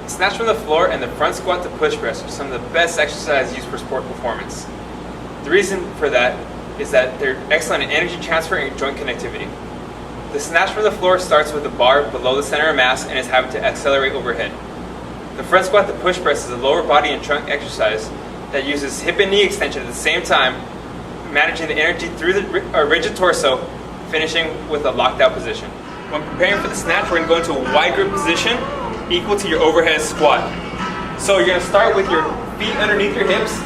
Snatch from the floor and the front squat to push press are some of the best exercises used for sport performance. The reason for that is that they're excellent in energy transfer and joint connectivity. The snatch from the floor starts with the bar below the center of mass and is having to accelerate overhead. The front squat to push press is a lower body and trunk exercise that uses hip and knee extension at the same time, managing the energy through the rigid torso, finishing with a locked out position. When preparing for the snatch, we're going to go into a wide grip position equal to your overhead squat. So you're going to start with your feet underneath your hips,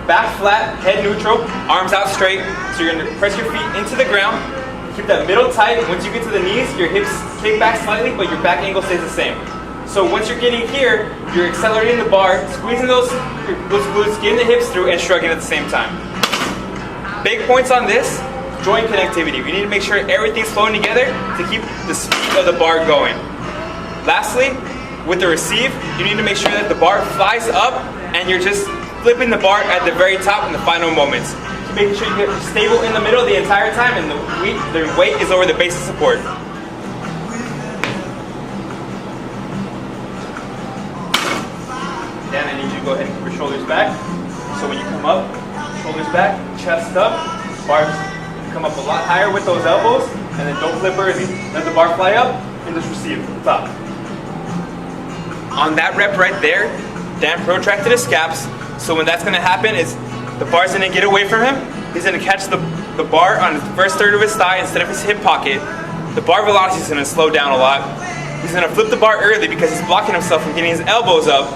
back flat, head neutral, arms out straight. So you're going to press your feet into the ground, keep that middle tight. Once you get to the knees, your hips kick back slightly, but your back angle stays the same. So once you're getting here, you're accelerating the bar, squeezing those glutes, getting the hips through, and shrugging at the same time. Big points on this, joint connectivity. We need to make sure everything's flowing together to keep the speed of the bar going. Lastly, with the receive, you need to make sure that the bar flies up and you're just flipping the bar at the very top in the final moments. Making sure you get stable in the middle the entire time and the weight is over the base of support. Then I need you to go ahead and keep your shoulders back. So when you come up, shoulders back, chest up, bars come up a lot higher with those elbows, and then don't flip early. Let the bar fly up and just receive at the top. On that rep right there, Dan protracted his scaps. So when that's going to happen is the bar's going to get away from him. He's going to catch the bar on the first third of his thigh instead of his hip pocket. The bar velocity is going to slow down a lot. He's going to flip the bar early because he's blocking himself from getting his elbows up.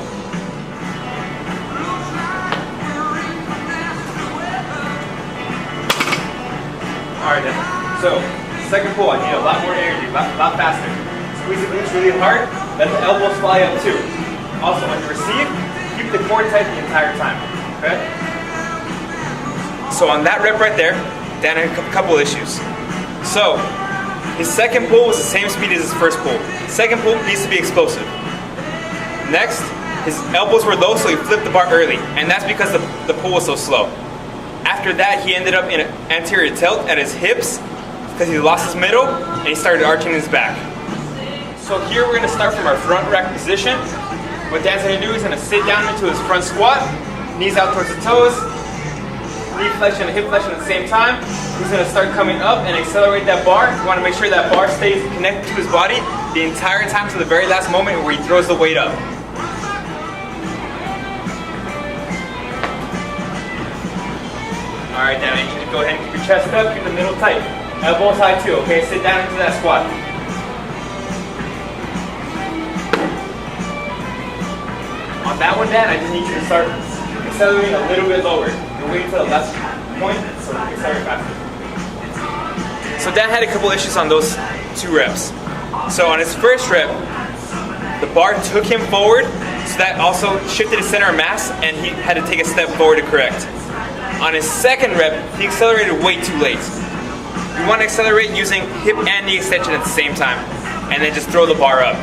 Alright then, so second pull, I need a lot more energy, a lot faster. Squeeze the glutes really hard, let the elbows fly up too. Also, when you receive, keep the core tight the entire time, okay? So on that rep right there, Dan had a couple issues. So, his second pull was the same speed as his first pull. Second pull needs to be explosive. Next, his elbows were low, so he flipped the bar early, and that's because the pull was so slow. After that, he ended up in an anterior tilt at his hips because he lost his middle and he started arching his back. So here we're going to start from our front rack position. What Dan's going to do is going to sit down into his front squat, knees out towards the toes, knee flexion and hip flexion at the same time. He's going to start coming up and accelerate that bar. You want to make sure that bar stays connected to his body the entire time to the very last moment where he throws the weight up. Alright, then I need you to go ahead and keep your chest up, keep the middle tight. Elbows high too, okay? Sit down into that squat. On that one, Dan, I just need you to start accelerating a little bit lower. You're waiting for the last point, so you can accelerate faster. So Dan had a couple issues on those 2 reps. So on his first rep, the bar took him forward, so that also shifted his center of mass, and he had to take a step forward to correct. On his second rep, he accelerated way too late. You want to accelerate using hip and knee extension at the same time, and then just throw the bar up.